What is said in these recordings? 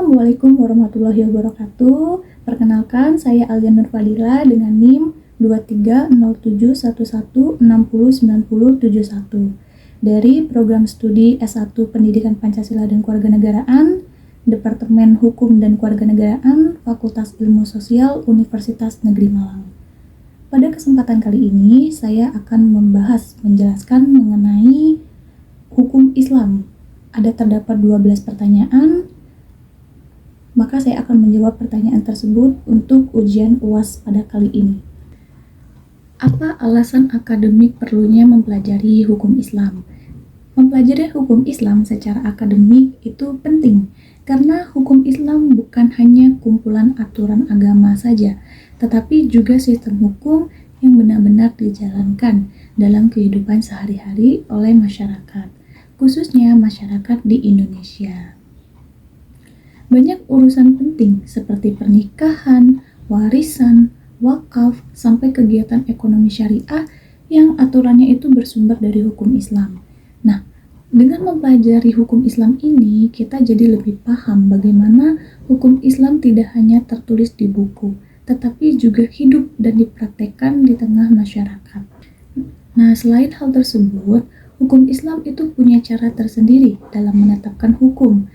Assalamualaikum warahmatullahi wabarakatuh. Perkenalkan, saya Alia Nur Fadila dengan NIM 230711609071 dari Program Studi S1 Pendidikan Pancasila dan Kewarganegaraan, Departemen Hukum dan Kewarganegaraan, Fakultas Ilmu Sosial, Universitas Negeri Malang. Pada kesempatan kali ini, saya akan menjelaskan mengenai hukum Islam. Ada terdapat 12 pertanyaan, maka saya akan menjawab pertanyaan tersebut untuk ujian UAS pada kali ini. Apa alasan akademik perlunya mempelajari hukum Islam? Mempelajari hukum Islam secara akademik itu penting, karena hukum Islam bukan hanya kumpulan aturan agama saja, tetapi juga sistem hukum yang benar-benar dijalankan dalam kehidupan sehari-hari oleh masyarakat, khususnya masyarakat di Indonesia. Banyak urusan penting seperti pernikahan, warisan, wakaf, sampai kegiatan ekonomi syariah yang aturannya itu bersumber dari hukum Islam. Nah, dengan mempelajari hukum Islam ini, kita jadi lebih paham bagaimana hukum Islam tidak hanya tertulis di buku, tetapi juga hidup dan dipraktekkan di tengah masyarakat. Nah, selain hal tersebut, hukum Islam itu punya cara tersendiri dalam menetapkan hukum.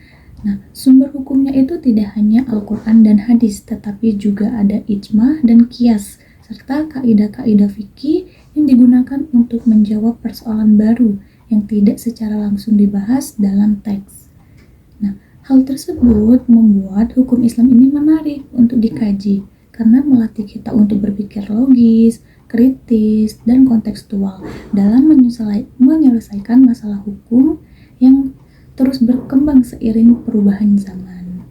Nah, sumber hukumnya itu tidak hanya Al-Quran dan hadis, tetapi juga ada ijma dan qiyas, serta kaidah-kaidah fikih yang digunakan untuk menjawab persoalan baru yang tidak secara langsung dibahas dalam teks. Nah, hal tersebut membuat hukum Islam ini menarik untuk dikaji, karena melatih kita untuk berpikir logis, kritis, dan kontekstual dalam menyelesaikan masalah hukum yang terus berkembang seiring perubahan zaman.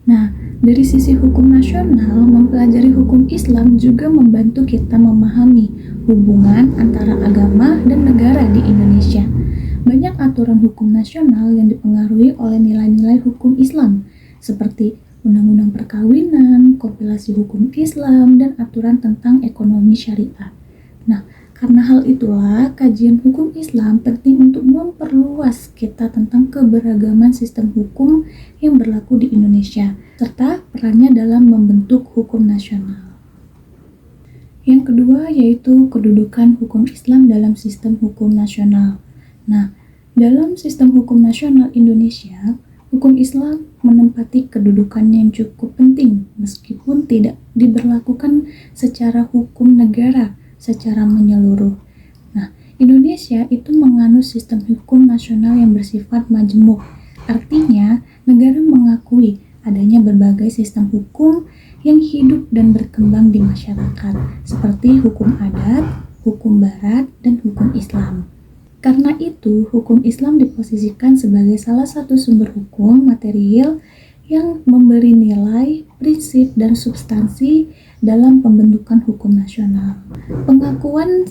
Nah, dari sisi hukum nasional, mempelajari hukum Islam juga membantu kita memahami hubungan antara agama dan negara di Indonesia. Banyak aturan hukum nasional yang dipengaruhi oleh nilai-nilai hukum Islam, seperti Undang-Undang Perkawinan, kompilasi hukum Islam, dan aturan tentang ekonomi syariah. Nah, karena hal itulah, kajian hukum Islam penting untuk memperluas kita tentang keberagaman sistem hukum yang berlaku di Indonesia, serta perannya dalam membentuk hukum nasional. Yang kedua yaitu kedudukan hukum Islam dalam sistem hukum nasional. Nah, dalam sistem hukum nasional Indonesia, hukum Islam menempati kedudukan yang cukup penting meskipun tidak diberlakukan secara hukum negara secara menyeluruh. Nah, Indonesia itu menganut sistem hukum nasional yang bersifat majemuk. Artinya, negara mengakui adanya berbagai sistem hukum yang hidup dan berkembang di masyarakat, seperti hukum adat, hukum barat, dan hukum Islam. Karena itu, hukum Islam diposisikan sebagai salah satu sumber hukum material yang memberi nilai, prinsip, dan substansi dalam pembentukan hukum nasional. Pengakuan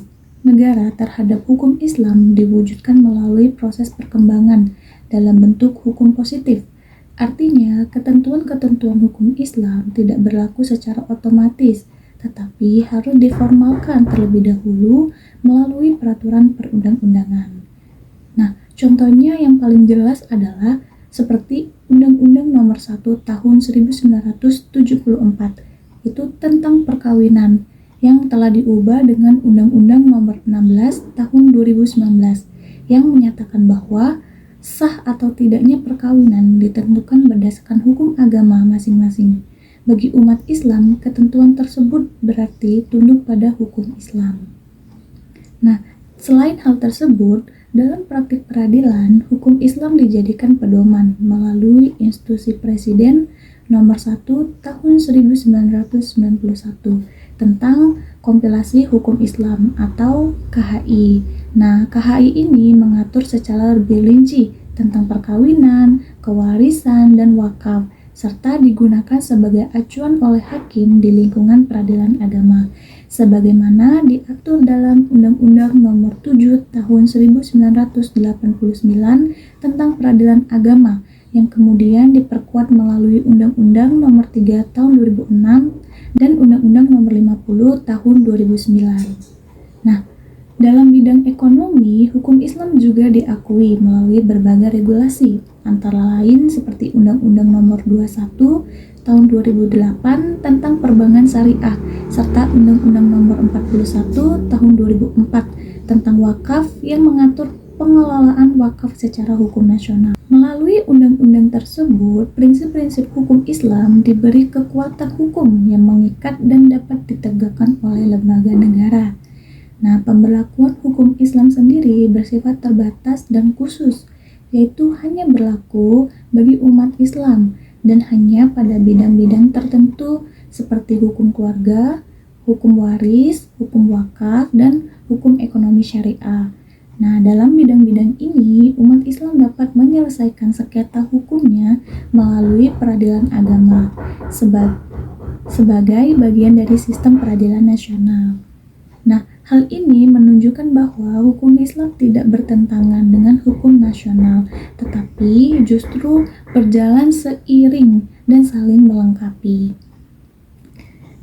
negara terhadap hukum Islam diwujudkan melalui proses perkembangan dalam bentuk hukum positif. Artinya, ketentuan-ketentuan hukum Islam tidak berlaku secara otomatis, tetapi harus diformalkan terlebih dahulu melalui peraturan perundang-undangan. Nah, contohnya yang paling jelas adalah seperti Undang-Undang Nomor 1 Tahun 1974, itu tentang perkawinan, yang telah diubah dengan Undang-Undang Nomor 16 Tahun 2019, yang menyatakan bahwa sah atau tidaknya perkawinan ditentukan berdasarkan hukum agama masing-masing. Bagi umat Islam, ketentuan tersebut berarti tunduk pada hukum Islam. Nah, selain hal tersebut, dalam praktik peradilan, hukum Islam dijadikan pedoman melalui Institusi Presiden Nomor 1 Tahun 1991 tentang Kompilasi Hukum Islam atau KHI. Nah, KHI ini mengatur secara lebih rinci tentang perkawinan, kewarisan, dan wakaf, serta digunakan sebagai acuan oleh hakim di lingkungan peradilan agama, sebagaimana diatur dalam Undang-Undang Nomor 7 Tahun 1989 tentang peradilan agama, yang kemudian diperkuat melalui Undang-Undang Nomor 3 Tahun 2006 dan Undang-Undang Nomor 50 Tahun 2009. Nah, Dalam bidang ekonomi, hukum Islam juga diakui melalui berbagai regulasi, antara lain seperti Undang-Undang Nomor 21 Tahun 2008 tentang Perbankan Syariah, serta Undang-Undang Nomor 41 Tahun 2004 tentang wakaf yang mengatur pengelolaan wakaf secara hukum nasional. Melalui undang-undang tersebut, prinsip-prinsip hukum Islam diberi kekuatan hukum yang mengikat dan dapat ditegakkan oleh lembaga negara. Nah, pemberlakuan hukum Islam sendiri bersifat terbatas dan khusus, yaitu hanya berlaku bagi umat Islam dan hanya pada bidang-bidang tertentu seperti hukum keluarga, hukum waris, hukum wakaf, dan hukum ekonomi syariah. Nah, dalam bidang-bidang ini, umat Islam dapat menyelesaikan sengketa hukumnya melalui peradilan agama sebagai bagian dari sistem peradilan nasional. Nah, hal ini menunjukkan bahwa hukum Islam tidak bertentangan dengan hukum nasional, tetapi justru berjalan seiring dan saling melengkapi.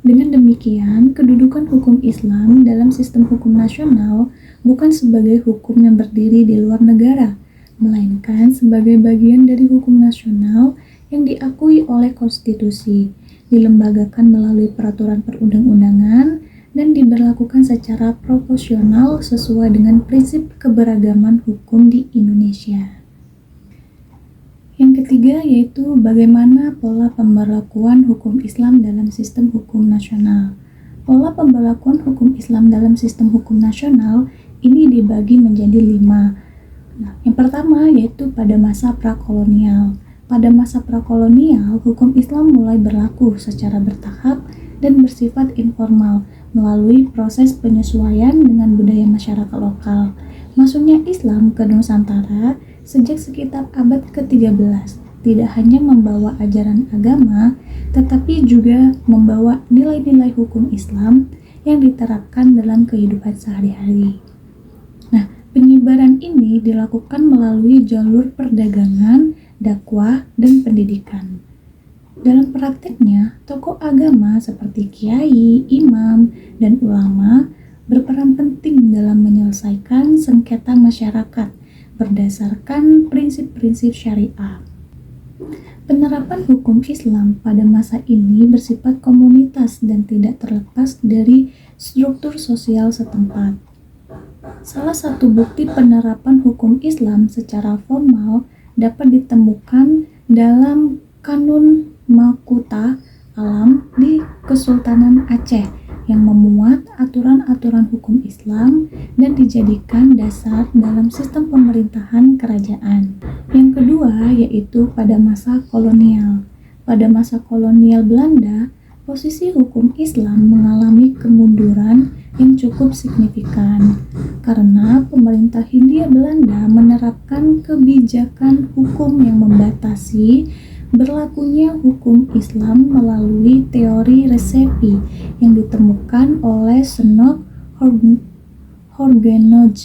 Dengan demikian, kedudukan hukum Islam dalam sistem hukum nasional bukan sebagai hukum yang berdiri di luar negara, melainkan sebagai bagian dari hukum nasional yang diakui oleh konstitusi, dilembagakan melalui peraturan perundang-undangan, dan diberlakukan secara proporsional sesuai dengan prinsip keberagaman hukum di Indonesia. Yang ketiga yaitu bagaimana pola pemberlakuan hukum Islam dalam sistem hukum nasional. Pola pemberlakuan hukum Islam dalam sistem hukum nasional ini dibagi menjadi 5. Nah, yang pertama yaitu pada masa prakolonial. Pada masa prakolonial, hukum Islam mulai berlaku secara bertahap dan bersifat informal melalui proses penyesuaian dengan budaya masyarakat lokal. Masuknya Islam ke Nusantara sejak sekitar abad ke-13 tidak hanya membawa ajaran agama, tetapi juga membawa nilai-nilai hukum Islam yang diterapkan dalam kehidupan sehari-hari. Nah, penyebaran ini dilakukan melalui jalur perdagangan, dakwah, dan pendidikan. Dalam prakteknya, tokoh agama seperti kiai, imam, dan ulama berperan penting dalam menyelesaikan sengketa masyarakat berdasarkan prinsip-prinsip syariah. Penerapan hukum Islam pada masa ini bersifat komunitas dan tidak terlepas dari struktur sosial setempat. Salah satu bukti penerapan hukum Islam secara formal dapat ditemukan dalam Kanun Makuta Alam di Kesultanan Aceh yang memuat aturan-aturan hukum Islam dan dijadikan dasar dalam sistem pemerintahan kerajaan. Yang kedua yaitu pada masa kolonial. Pada masa kolonial Belanda, posisi hukum Islam mengalami kemunduran yang cukup signifikan karena pemerintah Hindia Belanda menerapkan kebijakan hukum yang membatasi berlakunya hukum Islam melalui teori resepi yang ditemukan oleh Snoek Horgenoj.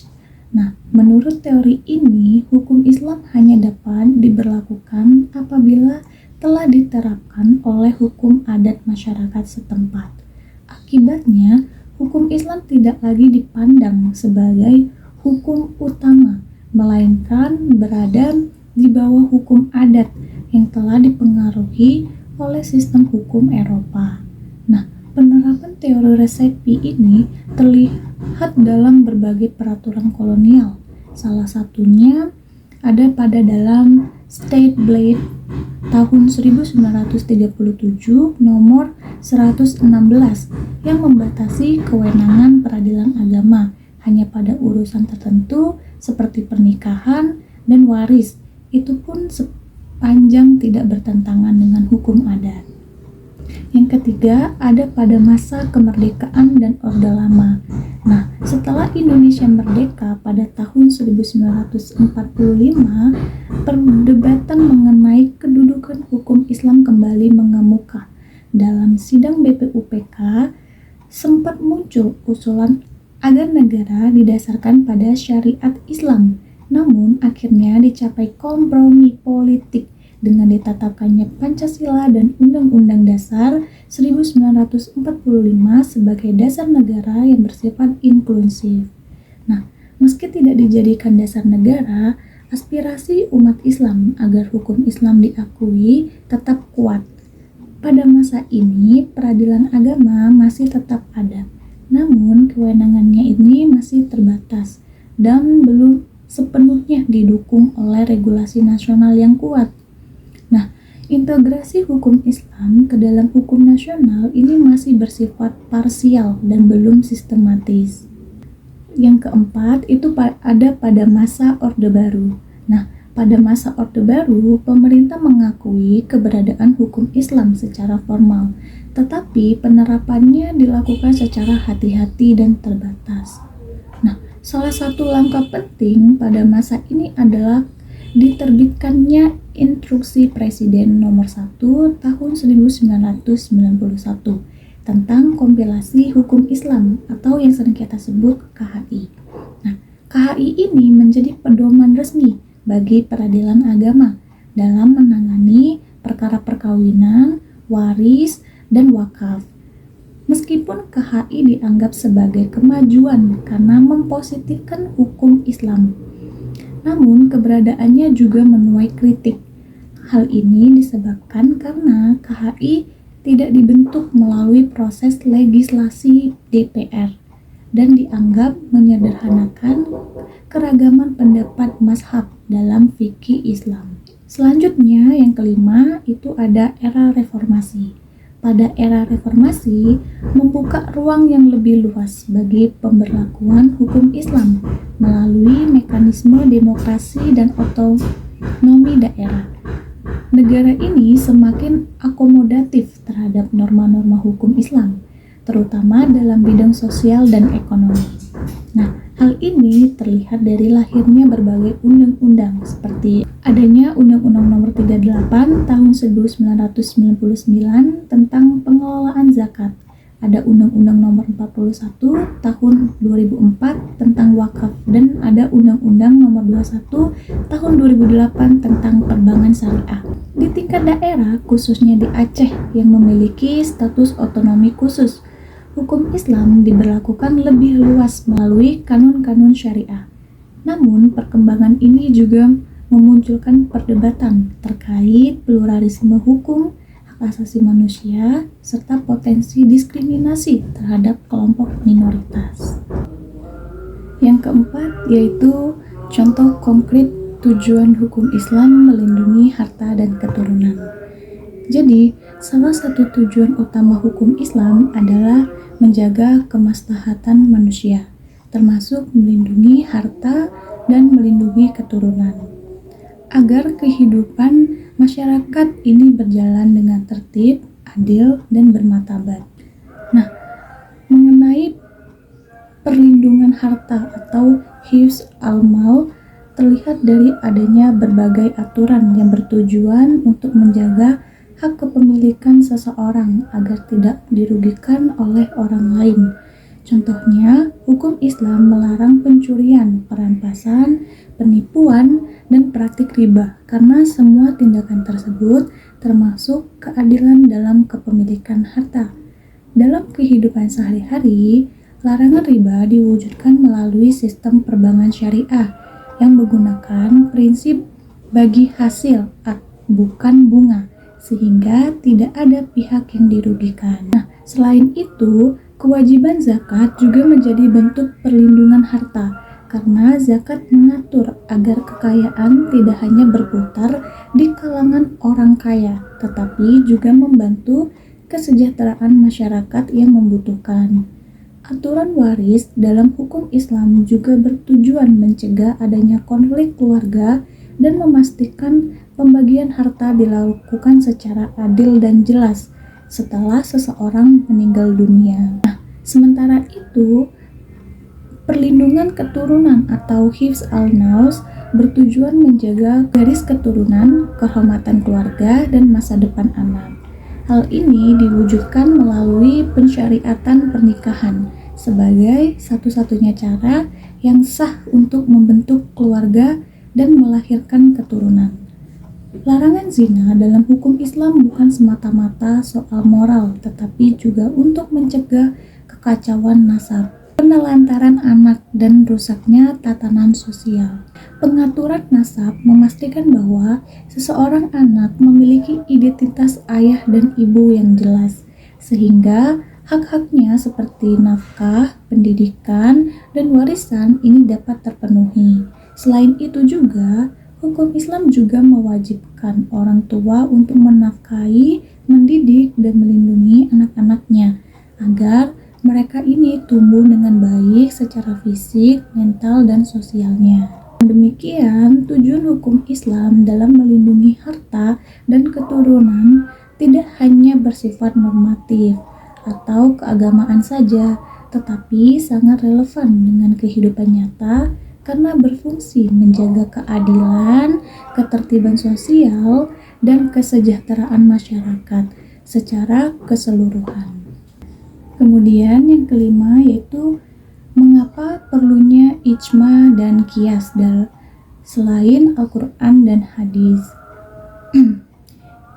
Nah, menurut teori ini, hukum Islam hanya dapat diberlakukan apabila telah diterapkan oleh hukum adat masyarakat setempat. Akibatnya, hukum Islam tidak lagi dipandang sebagai hukum utama, melainkan berada di bawah hukum adat yang telah dipengaruhi oleh sistem hukum Eropa. Nah, penerapan teori resepi ini terlihat dalam berbagai peraturan kolonial. Salah satunya ada pada dalam State Blade tahun 1937 nomor 116 yang membatasi kewenangan peradilan agama hanya pada urusan tertentu seperti pernikahan dan waris. Itu pun sepanjang tidak bertentangan dengan hukum adat. Yang ketiga ada pada masa kemerdekaan dan Orde Lama. Nah, setelah Indonesia merdeka pada tahun 1945, perdebatan mengenai kedudukan hukum Islam kembali mengemuka. Dalam sidang BPUPK sempat muncul usulan agar negara didasarkan pada syariat Islam. Namun, akhirnya dicapai kompromi politik dengan ditetapkannya Pancasila dan Undang-Undang Dasar 1945 sebagai dasar negara yang bersifat inklusif. Nah, meski tidak dijadikan dasar negara, aspirasi umat Islam agar hukum Islam diakui tetap kuat. Pada masa ini, peradilan agama masih tetap ada, namun kewenangannya ini masih terbatas dan belum sepenuhnya didukung oleh regulasi nasional yang kuat. Nah, integrasi hukum Islam ke dalam hukum nasional ini masih bersifat parsial dan belum sistematis. Yang keempat itu ada pada masa Orde Baru. Nah, pada masa Orde Baru, pemerintah mengakui keberadaan hukum Islam secara formal, tetapi penerapannya dilakukan secara hati-hati dan terbatas. Nah, salah satu langkah penting pada masa ini adalah diterbitkannya Instruksi Presiden Nomor 1 Tahun 1991 tentang kompilasi hukum Islam atau yang sering kita sebut KHI. Nah, KHI ini menjadi pedoman resmi bagi peradilan agama dalam menangani perkara perkawinan, waris, dan wakaf. Meskipun KHI dianggap sebagai kemajuan karena mempositifkan hukum Islam, namun keberadaannya juga menuai kritik. Hal ini disebabkan karena KHI tidak dibentuk melalui proses legislasi DPR dan dianggap menyederhanakan keragaman pendapat mazhab dalam fikih Islam. Selanjutnya, yang kelima itu ada era reformasi. Pada era reformasi, membuka ruang yang lebih luas bagi pemberlakuan hukum Islam melalui mekanisme demokrasi dan otonomi daerah. Negara ini semakin akomodatif terhadap norma-norma hukum Islam, terutama dalam bidang sosial dan ekonomi. Nah, hal ini terlihat dari lahirnya berbagai undang-undang seperti adanya Undang-Undang Nomor 38 Tahun 1999 tentang pengelolaan zakat, ada Undang-Undang Nomor 41 Tahun 2004 tentang wakaf, dan ada Undang-Undang Nomor 21 Tahun 2008 tentang perbankan syariah. Di tingkat daerah, khususnya di Aceh yang memiliki status otonomi khusus, hukum Islam diberlakukan lebih luas melalui kanun-kanun syariah. Namun, perkembangan ini juga memunculkan perdebatan terkait pluralisme hukum, hak asasi manusia, serta potensi diskriminasi terhadap kelompok minoritas. Yang keempat yaitu contoh konkret tujuan hukum Islam melindungi harta dan keturunan. Jadi, salah satu tujuan utama hukum Islam adalah menjaga kemaslahatan manusia, termasuk melindungi harta dan melindungi keturunan, agar kehidupan masyarakat ini berjalan dengan tertib, adil, dan bermartabat. Nah, mengenai perlindungan harta atau hifz al-mal terlihat dari adanya berbagai aturan yang bertujuan untuk menjaga hak kepemilikan seseorang agar tidak dirugikan oleh orang lain. Contohnya, hukum Islam melarang pencurian, perampasan, penipuan, dan praktik riba karena semua tindakan tersebut termasuk keadilan dalam kepemilikan harta. Dalam kehidupan sehari-hari, larangan riba diwujudkan melalui sistem perbankan syariah yang menggunakan prinsip bagi hasil bukan bunga, sehingga tidak ada pihak yang dirugikan. Nah, selain itu, kewajiban zakat juga menjadi bentuk perlindungan harta, karena zakat mengatur agar kekayaan tidak hanya berputar di kalangan orang kaya, tetapi juga membantu kesejahteraan masyarakat yang membutuhkan. Aturan waris dalam hukum Islam juga bertujuan mencegah adanya konflik keluarga dan memastikan pembagian harta dilakukan secara adil dan jelas setelah seseorang meninggal dunia. Nah, sementara itu, perlindungan keturunan atau hifz al-naus bertujuan menjaga garis keturunan, kehormatan keluarga, dan masa depan anak. Hal ini diwujudkan melalui pensyariatan pernikahan sebagai satu-satunya cara yang sah untuk membentuk keluarga dan melahirkan keturunan. Larangan zina dalam hukum Islam bukan semata-mata soal moral, tetapi juga untuk mencegah kekacauan nasab. penelantaran anak, dan rusaknya tatanan sosial. Pengaturan nasab memastikan bahwa seseorang anak memiliki identitas ayah dan ibu yang jelas, sehingga hak-haknya seperti nafkah, pendidikan, dan warisan ini dapat terpenuhi. Selain itu juga, hukum Islam juga mewajibkan orang tua untuk menafkahi, mendidik, dan melindungi anak-anaknya agar mereka ini tumbuh dengan baik secara fisik, mental, dan sosialnya. Demikian, tujuan hukum Islam dalam melindungi harta dan keturunan tidak hanya bersifat normatif atau keagamaan saja, tetapi sangat relevan dengan kehidupan nyata karena berfungsi menjaga keadilan, ketertiban sosial, dan kesejahteraan masyarakat secara keseluruhan. Kemudian yang kelima yaitu mengapa perlunya ijma dan qiyas selain Al-Quran dan hadis.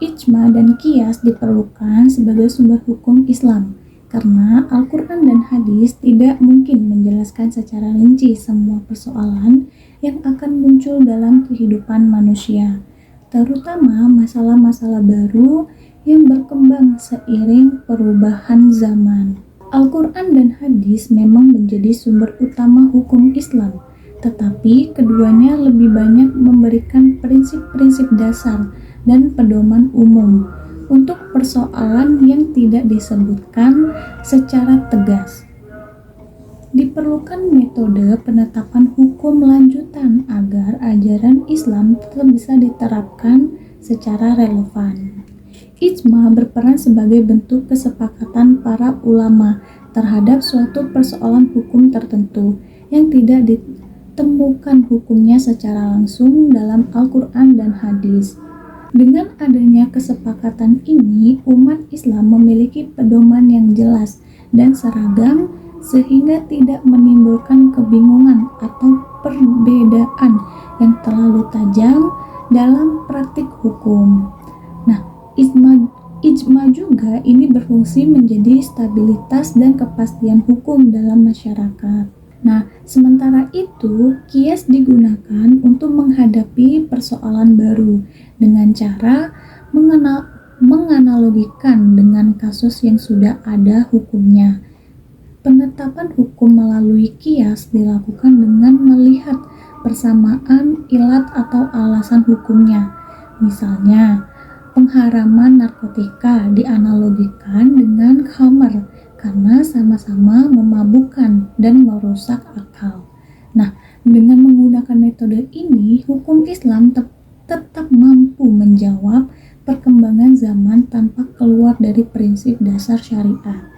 Ijma dan qiyas diperlukan sebagai sumber hukum Islam karena Al-Quran dan hadis tidak mungkin menjelaskan secara rinci semua persoalan yang akan muncul dalam kehidupan manusia, terutama masalah-masalah baru yang berkembang seiring perubahan zaman. Al-Quran dan hadis memang menjadi sumber utama hukum Islam, tetapi keduanya lebih banyak memberikan prinsip-prinsip dasar dan pedoman umum untuk persoalan yang tidak disebutkan secara tegas. Diperlukan metode penetapan hukum lanjutan agar ajaran Islam tetap bisa diterapkan secara relevan. Ijma berperan sebagai bentuk kesepakatan para ulama terhadap suatu persoalan hukum tertentu yang tidak ditemukan hukumnya secara langsung dalam Al-Quran dan hadis. Dengan adanya kesepakatan ini, umat Islam memiliki pedoman yang jelas dan seragam sehingga tidak menimbulkan kebingungan atau perbedaan yang terlalu tajam dalam praktik hukum. Ijma juga ini berfungsi menjadi stabilitas dan kepastian hukum dalam masyarakat. Sementara itu, qiyas digunakan untuk menghadapi persoalan baru dengan cara menganalogikan dengan kasus yang sudah ada hukumnya. Penetapan hukum melalui qiyas dilakukan dengan melihat persamaan ilat atau alasan hukumnya. Misalnya, pengharaman narkotika dianalogikan dengan khamar karena sama-sama memabukkan dan merusak akal. Dengan menggunakan metode ini, hukum Islam tetap mampu menjawab perkembangan zaman tanpa keluar dari prinsip dasar syariat.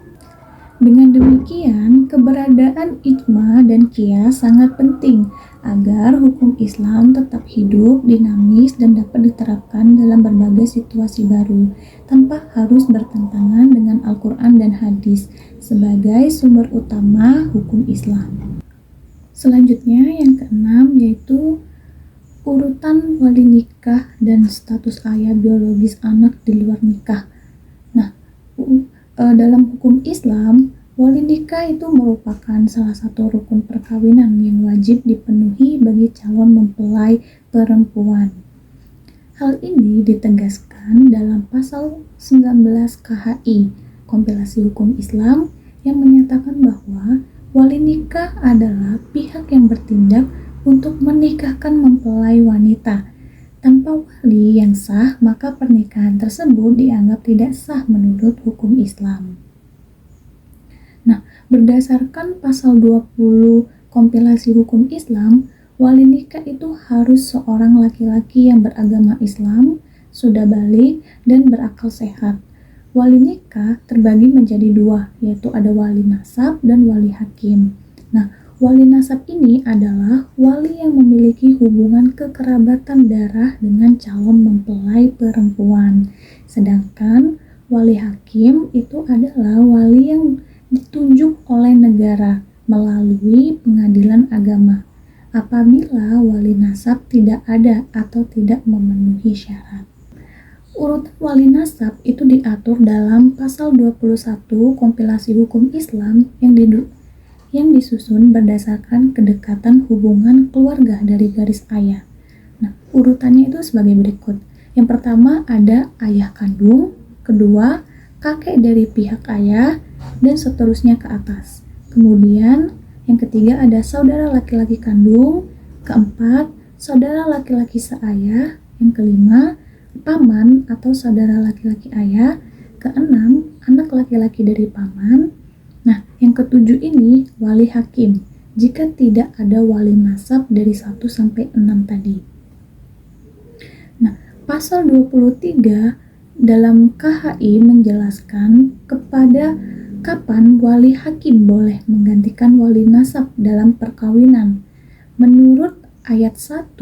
Dengan demikian, keberadaan ijma dan qiyas sangat penting agar hukum Islam tetap hidup, dinamis, dan dapat diterapkan dalam berbagai situasi baru tanpa harus bertentangan dengan Al-Quran dan hadis sebagai sumber utama hukum Islam. Selanjutnya yang keenam yaitu urutan wali nikah dan status ayah biologis anak di luar nikah. Dalam hukum Islam, wali nikah itu merupakan salah satu rukun perkawinan yang wajib dipenuhi bagi calon mempelai perempuan. Hal ini ditegaskan dalam pasal 19 KHI, kompilasi hukum Islam, yang menyatakan bahwa wali nikah adalah pihak yang bertindak untuk menikahkan mempelai wanita. Tanpa wali yang sah, maka pernikahan tersebut dianggap tidak sah menurut hukum Islam. Berdasarkan pasal 20 kompilasi hukum Islam, wali nikah itu harus seorang laki-laki yang beragama Islam, sudah balik, dan berakal sehat. Wali nikah terbagi menjadi dua, yaitu ada wali nasab dan wali hakim. Wali nasab ini adalah wali yang memiliki hubungan kekerabatan darah dengan calon mempelai perempuan. Sedangkan wali hakim itu adalah wali yang ditunjuk oleh negara melalui pengadilan agama apabila wali nasab tidak ada atau tidak memenuhi syarat. Urutan wali nasab itu diatur dalam pasal 21 kompilasi hukum Islam yang disusun berdasarkan kedekatan hubungan keluarga dari garis ayah. Nah, urutannya itu sebagai berikut. Yang pertama ada ayah kandung, kedua kakek dari pihak ayah, dan seterusnya ke atas. Kemudian yang ketiga ada saudara laki-laki kandung, keempat saudara laki-laki seayah, yang kelima paman atau saudara laki-laki ayah, keenam anak laki-laki dari paman. Nah, yang ketujuh ini wali hakim, jika tidak ada wali nasab dari 1 sampai 6 tadi. Nah, pasal 23 dalam KHI menjelaskan kepada kapan wali hakim boleh menggantikan wali nasab dalam perkawinan. Menurut ayat 1,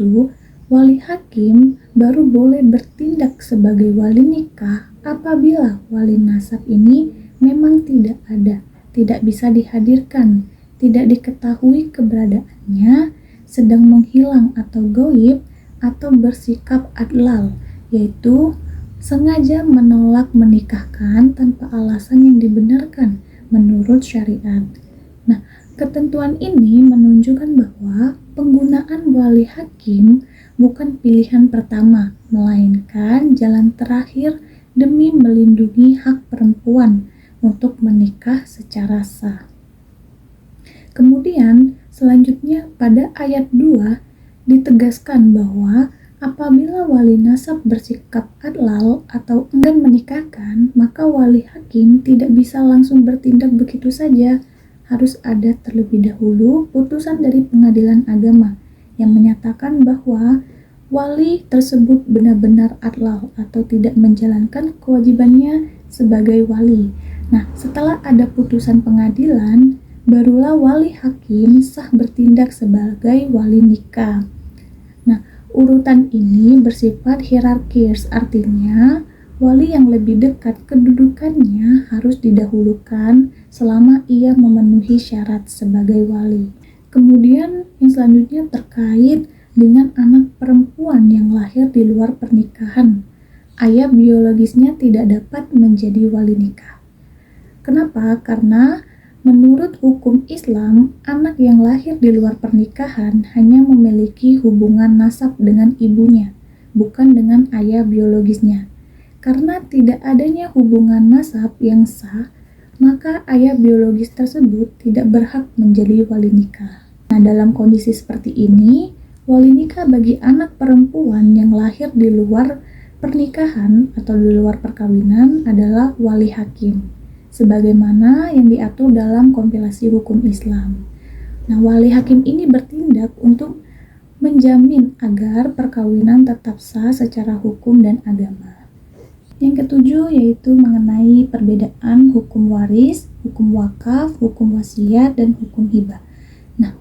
wali hakim baru boleh bertindak sebagai wali nikah apabila wali nasab ini memang tidak ada, tidak bisa dihadirkan, tidak diketahui keberadaannya, sedang menghilang atau gaib, atau bersikap adlal, yaitu sengaja menolak menikahkan tanpa alasan yang dibenarkan menurut syariat. Nah, ketentuan ini menunjukkan bahwa penggunaan wali hakim bukan pilihan pertama, melainkan jalan terakhir demi melindungi hak perempuan untuk menikah secara sah. Kemudian, selanjutnya pada ayat 2 ditegaskan bahwa apabila wali nasab bersikap adlal atau enggan menikahkan, maka wali hakim tidak bisa langsung bertindak begitu saja. Harus ada terlebih dahulu putusan dari pengadilan agama yang menyatakan bahwa wali tersebut benar-benar adlal atau tidak menjalankan kewajibannya sebagai wali. Nah, setelah ada putusan pengadilan, barulah wali hakim sah bertindak sebagai wali nikah. Nah, urutan ini bersifat hierarkis, artinya wali yang lebih dekat kedudukannya harus didahulukan selama ia memenuhi syarat sebagai wali. Kemudian yang selanjutnya terkait dengan anak perempuan yang lahir di luar pernikahan. Ayah biologisnya tidak dapat menjadi wali nikah. Kenapa? Karena menurut hukum Islam, anak yang lahir di luar pernikahan hanya memiliki hubungan nasab dengan ibunya, bukan dengan ayah biologisnya. Karena tidak adanya hubungan nasab yang sah, maka ayah biologis tersebut tidak berhak menjadi wali nikah. Nah, dalam kondisi seperti ini, wali nikah bagi anak perempuan yang lahir di luar pernikahan atau di luar perkawinan adalah wali hakim, sebagaimana yang diatur dalam kompilasi hukum Islam. Nah, wali hakim ini bertindak untuk menjamin agar perkawinan tetap sah secara hukum dan agama. Yang ketujuh yaitu mengenai perbedaan hukum waris, hukum wakaf, hukum wasiat, dan hukum hibah. Nah,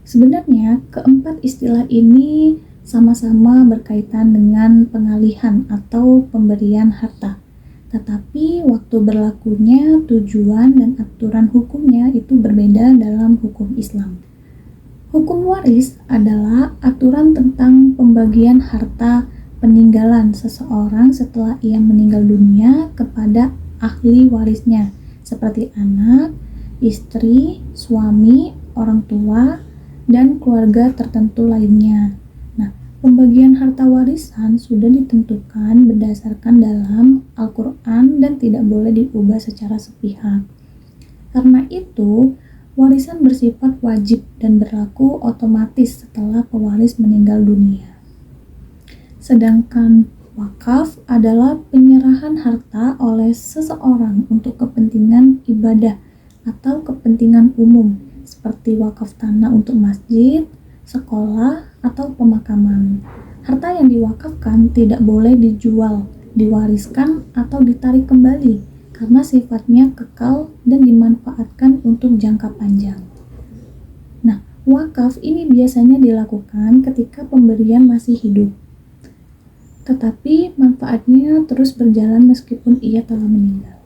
sebenarnya keempat istilah ini sama-sama berkaitan dengan pengalihan atau pemberian harta. Tetapi waktu berlakunya, tujuan, dan aturan hukumnya itu berbeda dalam hukum Islam. Hukum waris adalah aturan tentang pembagian harta peninggalan seseorang setelah ia meninggal dunia kepada ahli warisnya, seperti anak, istri, suami, orang tua, dan keluarga tertentu lainnya. Nah, pembagian harta warisan sudah ditentukan berdasarkan dalam Al-Quran dan tidak boleh diubah secara sepihak. Karena itu, warisan bersifat wajib dan berlaku otomatis setelah pewaris meninggal dunia. Sedangkan wakaf adalah penyerahan harta oleh seseorang untuk kepentingan ibadah atau kepentingan umum, seperti wakaf tanah untuk masjid, sekolah, atau pemakaman. Harta yang diwakafkan tidak boleh dijual, diwariskan, atau ditarik kembali, karena sifatnya kekal dan dimanfaatkan untuk jangka panjang. Nah, wakaf ini biasanya dilakukan ketika pemberian masih hidup, tetapi manfaatnya terus berjalan meskipun ia telah meninggal.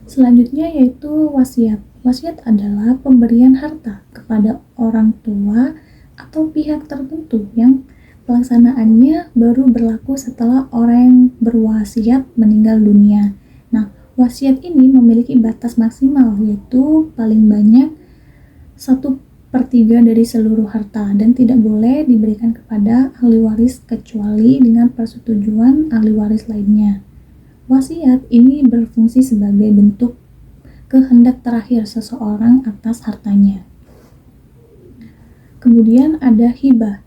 Selanjutnya yaitu wasiat. Wasiat adalah pemberian harta kepada orang tua atau pihak tertentu yang pelaksanaannya baru berlaku setelah orang yang berwasiat meninggal dunia. Nah, wasiat ini memiliki batas maksimal, yaitu paling banyak 1/3 dari seluruh harta dan tidak boleh diberikan kepada ahli waris kecuali dengan persetujuan ahli waris lainnya. Wasiat ini berfungsi sebagai bentuk kehendak terakhir seseorang atas hartanya. Kemudian ada hibah.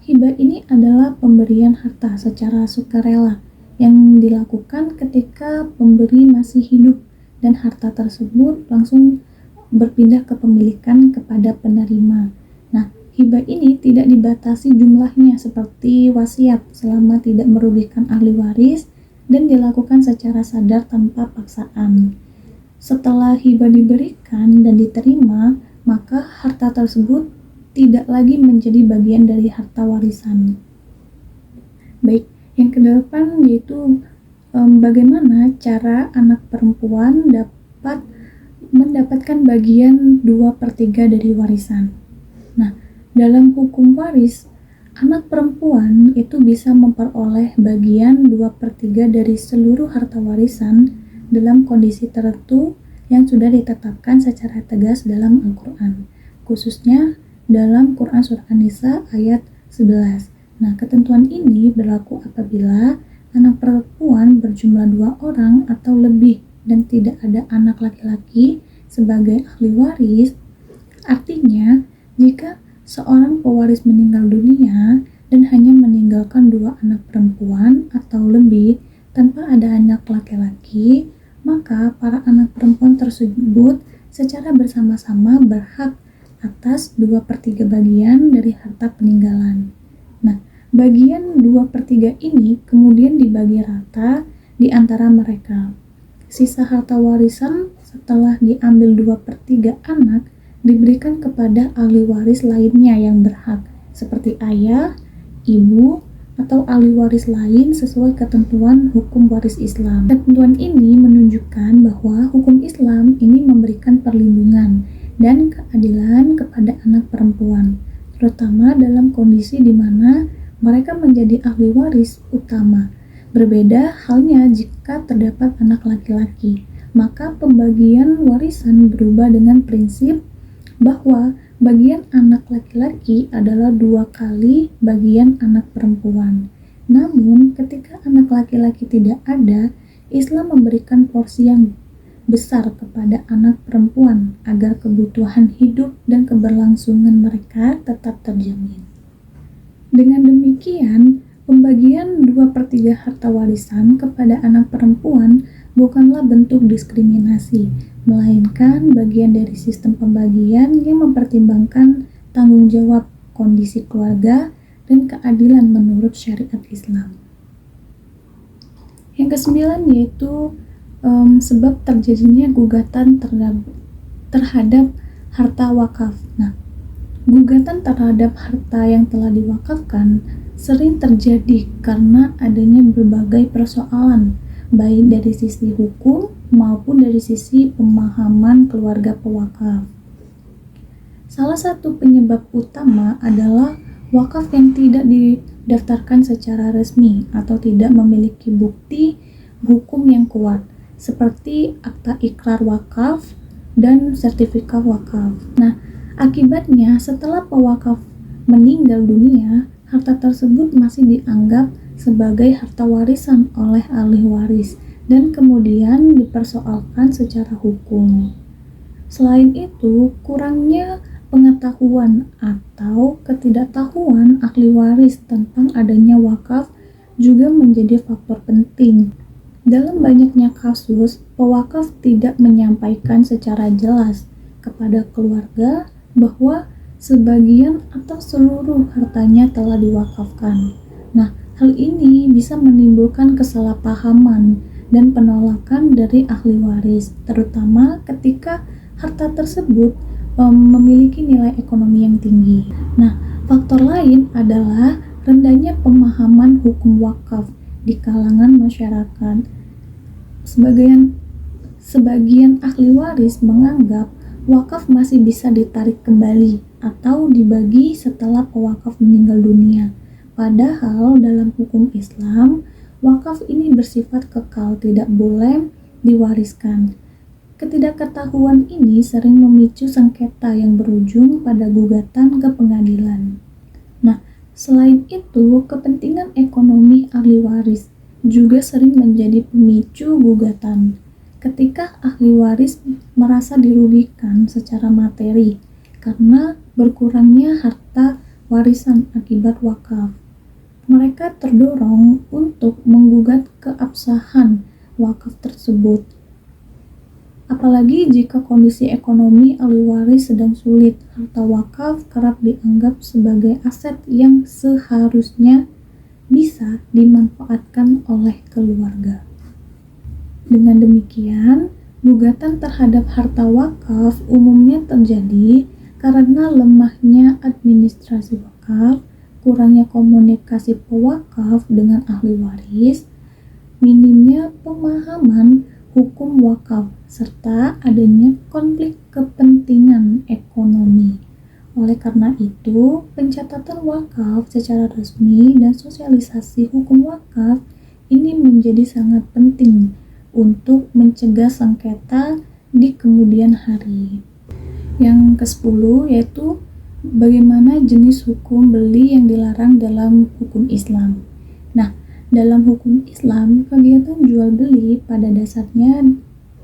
Hibah ini adalah pemberian harta secara sukarela yang dilakukan ketika pemberi masih hidup dan harta tersebut langsung berpindah kepemilikan kepada penerima. Nah, hibah ini tidak dibatasi jumlahnya seperti wasiat selama tidak merugikan ahli waris dan dilakukan secara sadar tanpa paksaan. Setelah hibah diberikan dan diterima, maka harta tersebut tidak lagi menjadi bagian dari harta warisan. Baik, yang kedelapan yaitu bagaimana cara anak perempuan dapat mendapatkan bagian 2/3 dari warisan. Nah, dalam hukum waris, anak perempuan itu bisa memperoleh bagian 2/3 dari seluruh harta warisan dalam kondisi tertentu yang sudah ditetapkan secara tegas dalam Al-Quran, khususnya dalam Quran Surah An-Nisa ayat 11. Nah, ketentuan ini berlaku apabila anak perempuan berjumlah 2 orang atau lebih dan tidak ada anak laki-laki sebagai ahli waris. Artinya, jika seorang pewaris meninggal dunia dan hanya meninggalkan 2 anak perempuan atau lebih tanpa ada anak laki-laki, maka para anak perempuan tersebut secara bersama-sama berhak atas 2/3 bagian dari harta peninggalan. Nah, bagian 2/3 ini kemudian dibagi rata di antara mereka. Sisa harta warisan setelah diambil 2/3 anak diberikan kepada ahli waris lainnya yang berhak, seperti ayah, ibu, atau ahli waris lain sesuai ketentuan hukum waris Islam. Ketentuan ini menunjukkan bahwa hukum Islam ini memberikan perlindungan dan keadilan kepada anak perempuan, terutama dalam kondisi di mana mereka menjadi ahli waris utama. Berbeda halnya jika terdapat anak laki-laki, maka pembagian warisan berubah dengan prinsip bahwa bagian anak laki-laki adalah 2 kali bagian anak perempuan. Namun, ketika anak laki-laki tidak ada, Islam memberikan porsi yang besar kepada anak perempuan agar kebutuhan hidup dan keberlangsungan mereka tetap terjamin. Dengan demikian, pembagian 2/3 harta warisan kepada anak perempuan bukanlah bentuk diskriminasi, melainkan bagian dari sistem pembagian yang mempertimbangkan tanggung jawab kondisi keluarga dan keadilan menurut syariat Islam. Yang ke-9 yaitu sebab terjadinya gugatan terhadap harta wakaf. Nah, gugatan terhadap harta yang telah diwakafkan sering terjadi karena adanya berbagai persoalan, baik dari sisi hukum maupun dari sisi pemahaman keluarga pewakaf. Salah satu penyebab utama adalah wakaf yang tidak didaftarkan secara resmi atau tidak memiliki bukti hukum yang kuat, seperti akta ikrar wakaf dan sertifikat wakaf. Nah, akibatnya setelah pewakaf meninggal dunia, harta tersebut masih dianggap sebagai harta warisan oleh ahli waris dan kemudian dipersoalkan secara hukum. Selain itu, kurangnya pengetahuan atau ketidaktahuan ahli waris tentang adanya wakaf juga menjadi faktor penting. Dalam banyaknya kasus, pewakaf tidak menyampaikan secara jelas kepada keluarga bahwa sebagian atau seluruh hartanya telah diwakafkan. Nah, hal ini bisa menimbulkan kesalahpahaman dan penolakan dari ahli waris, terutama ketika harta tersebut memiliki nilai ekonomi yang tinggi. Nah, faktor lain adalah rendahnya pemahaman hukum wakaf di kalangan masyarakat. Sebagian ahli waris menganggap wakaf masih bisa ditarik kembali atau dibagi setelah pewakaf meninggal dunia. Padahal dalam hukum Islam, wakaf ini bersifat kekal, tidak boleh diwariskan. Ketidakketahuan ini sering memicu sengketa yang berujung pada gugatan ke pengadilan. Nah, selain itu, kepentingan ekonomi ahli waris juga sering menjadi pemicu gugatan. Ketika ahli waris merasa dirugikan secara materi karena berkurangnya harta warisan akibat wakaf, mereka terdorong untuk menggugat keabsahan wakaf tersebut. Apalagi jika kondisi ekonomi ahli waris sedang sulit, harta wakaf kerap dianggap sebagai aset yang seharusnya bisa dimanfaatkan oleh keluarga. Dengan demikian, gugatan terhadap harta wakaf umumnya terjadi karena lemahnya administrasi wakaf, kurangnya komunikasi pewakaf dengan ahli waris, minimnya pemahaman hukum wakaf, serta adanya konflik kepentingan ekonomi. Oleh karena itu, pencatatan wakaf secara resmi dan sosialisasi hukum wakaf ini menjadi sangat penting untuk mencegah sengketa di kemudian hari. Yang ke-10 yaitu bagaimana jenis hukum beli yang dilarang dalam hukum Islam. Nah, dalam hukum Islam, kegiatan jual beli pada dasarnya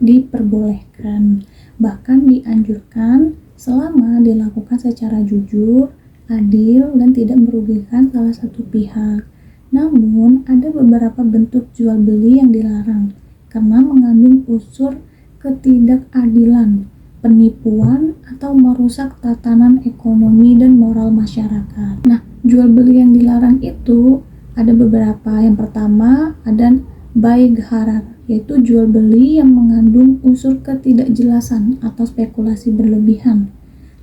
diperbolehkan, bahkan dianjurkan selama dilakukan secara jujur, adil, dan tidak merugikan salah satu pihak. Namun, ada beberapa bentuk jual beli yang dilarang karena mengandung unsur ketidakadilan, penipuan, atau merusak tatanan ekonomi dan moral masyarakat. Nah, jual beli yang dilarang itu ada beberapa. Yang pertama ada bai gharar, yaitu jual beli yang mengandung unsur ketidakjelasan atau spekulasi berlebihan.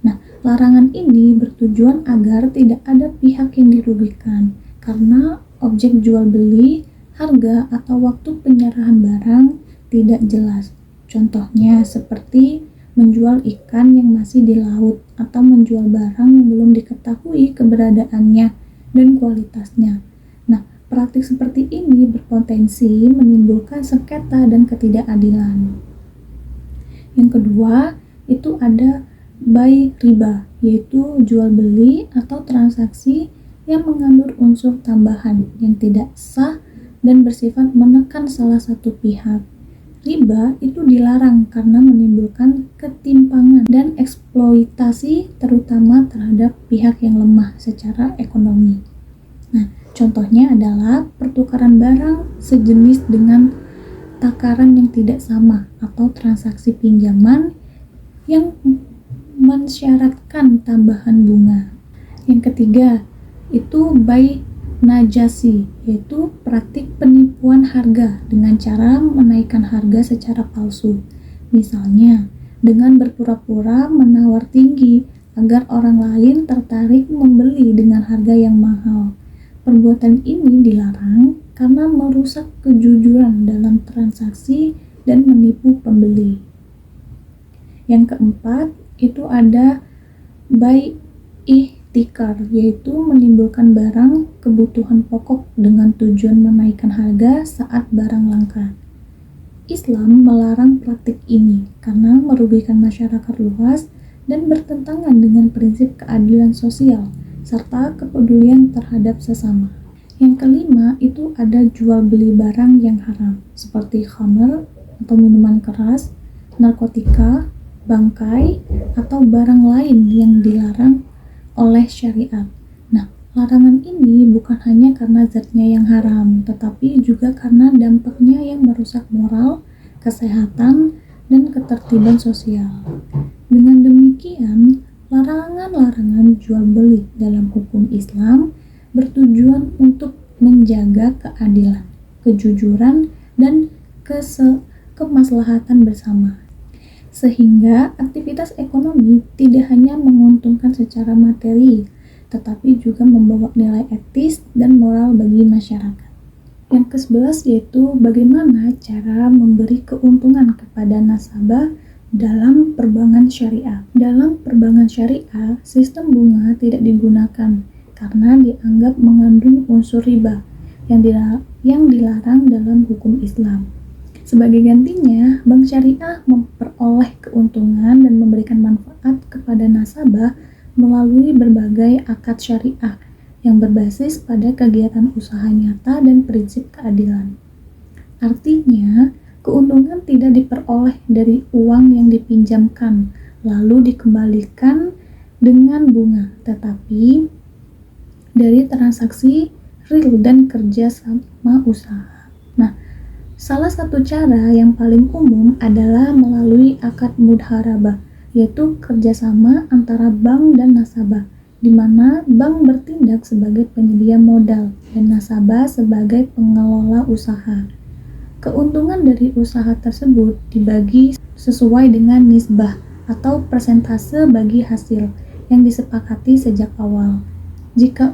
Nah, larangan ini bertujuan agar tidak ada pihak yang dirugikan karena objek jual beli, harga, atau waktu penyerahan barang tidak jelas. Contohnya seperti menjual ikan yang masih di laut atau menjual barang yang belum diketahui keberadaannya dan kualitasnya. Praktik seperti ini berpotensi menimbulkan sengketa dan ketidakadilan. Yang kedua, itu ada bai riba, yaitu jual beli atau transaksi yang mengandung unsur tambahan yang tidak sah dan bersifat menekan salah satu pihak. Riba itu dilarang karena menimbulkan ketimpangan dan eksploitasi terutama terhadap pihak yang lemah secara ekonomi. Nah, contohnya adalah pertukaran barang sejenis dengan takaran yang tidak sama atau transaksi pinjaman yang mensyaratkan tambahan bunga. Yang ketiga, itu bai najasi, yaitu praktik penipuan harga dengan cara menaikkan harga secara palsu. Misalnya, dengan berpura-pura menawar tinggi agar orang lain tertarik membeli dengan harga yang mahal. Perbuatan ini dilarang karena merusak kejujuran dalam transaksi dan menipu pembeli. Yang keempat, itu ada bai ihtikar, yaitu menimbulkan barang kebutuhan pokok dengan tujuan menaikkan harga saat barang langka. Islam melarang praktik ini karena merugikan masyarakat luas dan bertentangan dengan prinsip keadilan sosial serta kepedulian terhadap sesama. Yang kelima, itu ada jual beli barang yang haram seperti khamr atau minuman keras, narkotika, bangkai, atau barang lain yang dilarang oleh syariat. Nah, larangan ini bukan hanya karena zatnya yang haram, tetapi juga karena dampaknya yang merusak moral, kesehatan, dan ketertiban sosial. Dengan demikian, larangan-larangan jual beli dalam hukum Islam bertujuan untuk menjaga keadilan, kejujuran, dan kemaslahatan bersama. Sehingga aktivitas ekonomi tidak hanya menguntungkan secara materi, tetapi juga membawa nilai etis dan moral bagi masyarakat. Yang ke-11 yaitu bagaimana cara memberi keuntungan kepada nasabah dalam perbankan syariah. Dalam perbankan syariah, sistem bunga tidak digunakan karena dianggap mengandung unsur riba yang dilarang dalam hukum Islam. Sebagai gantinya, bank syariah memperoleh keuntungan dan memberikan manfaat kepada nasabah melalui berbagai akad syariah yang berbasis pada kegiatan usaha nyata dan prinsip keadilan. Artinya, keuntungan tidak diperoleh dari uang yang dipinjamkan lalu dikembalikan dengan bunga, tetapi dari transaksi real dan kerja sama usaha. Nah, salah satu cara yang paling umum adalah melalui akad mudharabah, yaitu kerjasama antara bank dan nasabah, di mana bank bertindak sebagai penyedia modal dan nasabah sebagai pengelola usaha. Keuntungan dari usaha tersebut dibagi sesuai dengan nisbah atau persentase bagi hasil yang disepakati sejak awal. Jika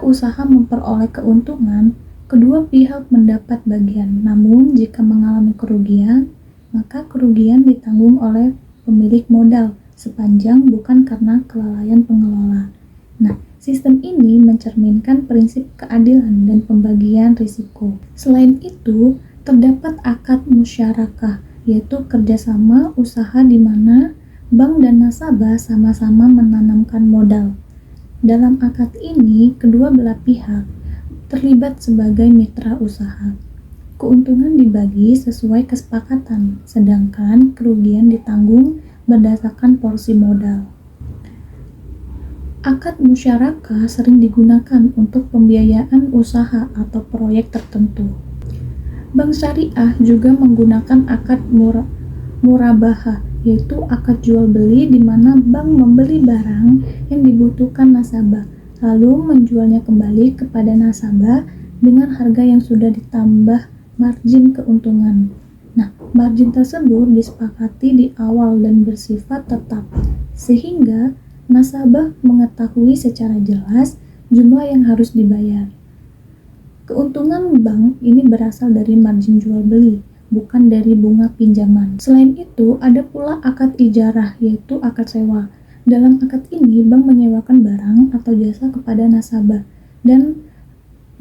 usaha memperoleh keuntungan, kedua pihak mendapat bagian. Namun, jika mengalami kerugian, maka kerugian ditanggung oleh pemilik modal sepanjang bukan karena kelalaian pengelola. Nah, sistem ini mencerminkan prinsip keadilan dan pembagian risiko. Selain itu, terdapat akad musyarakah, yaitu kerjasama usaha di mana bank dan nasabah sama-sama menanamkan modal. Dalam akad ini, kedua belah pihak terlibat sebagai mitra usaha. Keuntungan dibagi sesuai kesepakatan, sedangkan kerugian ditanggung berdasarkan porsi modal. Akad musyarakah sering digunakan untuk pembiayaan usaha atau proyek tertentu. Bank syariah juga menggunakan akad murabahah, yaitu akad jual beli di mana bank membeli barang yang dibutuhkan nasabah, lalu menjualnya kembali kepada nasabah dengan harga yang sudah ditambah margin keuntungan. Nah, margin tersebut disepakati di awal dan bersifat tetap, sehingga nasabah mengetahui secara jelas jumlah yang harus dibayar. Keuntungan bank ini berasal dari margin jual beli, bukan dari bunga pinjaman. Selain itu, ada pula akad ijarah, yaitu akad sewa. Dalam akad ini, bank menyewakan barang atau jasa kepada nasabah, dan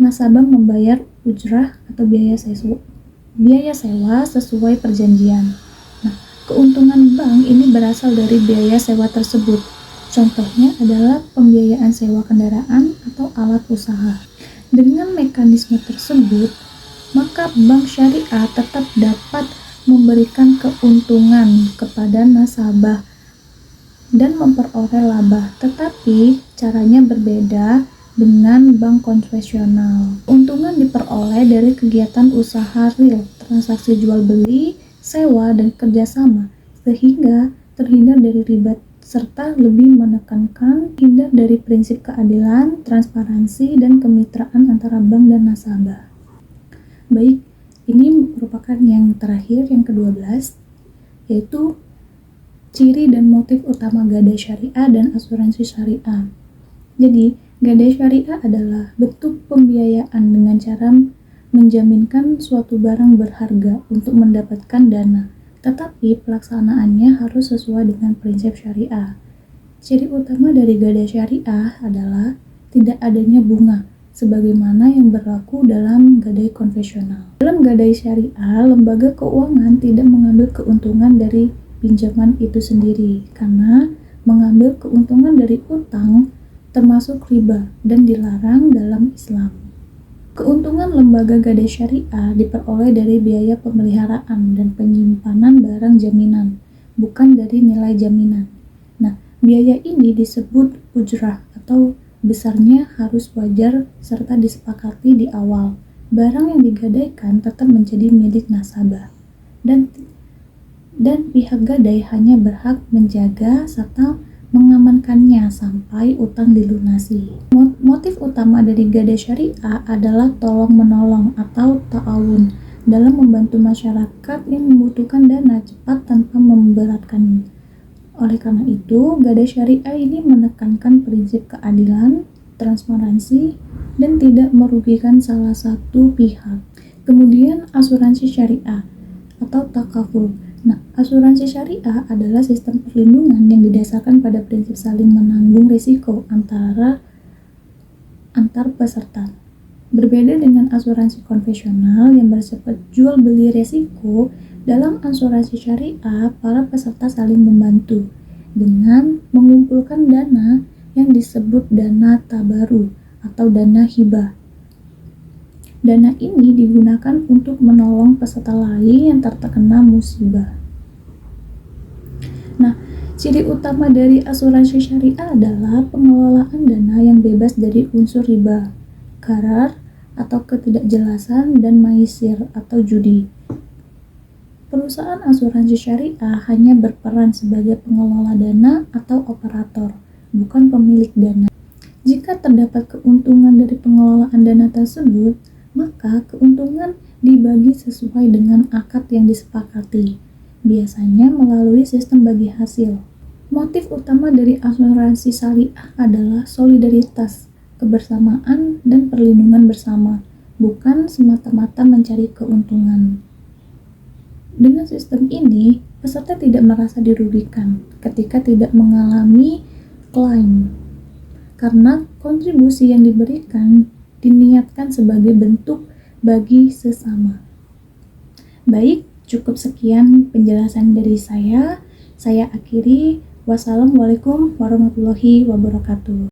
nasabah membayar ujrah atau biaya sewa sesuai perjanjian. Nah, keuntungan bank ini berasal dari biaya sewa tersebut. Contohnya adalah pembiayaan sewa kendaraan atau alat usaha. Dengan mekanisme tersebut, maka bank syariah tetap dapat memberikan keuntungan kepada nasabah dan memperoleh laba, tetapi caranya berbeda dengan bank konvensional. Keuntungan diperoleh dari kegiatan usaha real, transaksi jual beli, sewa, dan kerjasama, sehingga terhindar dari riba serta lebih menekankan hindar dari prinsip keadilan, transparansi, dan kemitraan antara bank dan nasabah. Baik, ini merupakan yang terakhir, yang ke-12, yaitu ciri dan motif utama gadai syariah dan asuransi syariah. Jadi, gadai syariah adalah bentuk pembiayaan dengan cara menjaminkan suatu barang berharga untuk mendapatkan dana, tetapi pelaksanaannya harus sesuai dengan prinsip syariah. Ciri utama dari gadai syariah adalah tidak adanya bunga, sebagaimana yang berlaku dalam gadai konvensional. Dalam gadai syariah, lembaga keuangan tidak mengambil keuntungan dari pinjaman itu sendiri, karena mengambil keuntungan dari utang termasuk riba dan dilarang dalam Islam. Keuntungan lembaga gadai syariah diperoleh dari biaya pemeliharaan dan penyimpanan barang jaminan, bukan dari nilai jaminan. Nah, biaya ini disebut ujrah atau besarnya harus wajar serta disepakati di awal. Barang yang digadaikan tetap menjadi milik nasabah, dan pihak gadai hanya berhak menjaga serta mengamankannya sampai utang dilunasi. Motif utama dari gadai syariah adalah tolong-menolong atau ta'awun dalam membantu masyarakat yang membutuhkan dana cepat tanpa memberatkan. Oleh karena itu, gadai syariah ini menekankan prinsip keadilan, transparansi, dan tidak merugikan salah satu pihak. Kemudian asuransi syariah atau takaful. Nah, asuransi syariah adalah sistem perlindungan yang didasarkan pada prinsip saling menanggung risiko antar peserta. Berbeda dengan asuransi konvensional yang bersifat jual beli resiko, dalam asuransi syariah, para peserta saling membantu dengan mengumpulkan dana yang disebut dana tabaru atau dana hibah. Dana ini digunakan untuk menolong peserta lain yang terkena musibah. Nah, ciri utama dari asuransi syariah adalah pengelolaan dana yang bebas dari unsur riba, gharar, atau ketidakjelasan, dan maisir atau judi. Perusahaan asuransi syariah hanya berperan sebagai pengelola dana atau operator, bukan pemilik dana. Jika terdapat keuntungan dari pengelolaan dana tersebut, maka keuntungan dibagi sesuai dengan akad yang disepakati, biasanya melalui sistem bagi hasil. Motif utama dari asuransi syariah adalah solidaritas, kebersamaan, dan perlindungan bersama, bukan semata-mata mencari keuntungan. Dengan sistem ini, peserta tidak merasa dirugikan ketika tidak mengalami klaim, karena kontribusi yang diberikan diniatkan sebagai bentuk bagi sesama. Baik, cukup sekian penjelasan dari saya. Saya akhiri. Wassalamualaikum warahmatullahi wabarakatuh.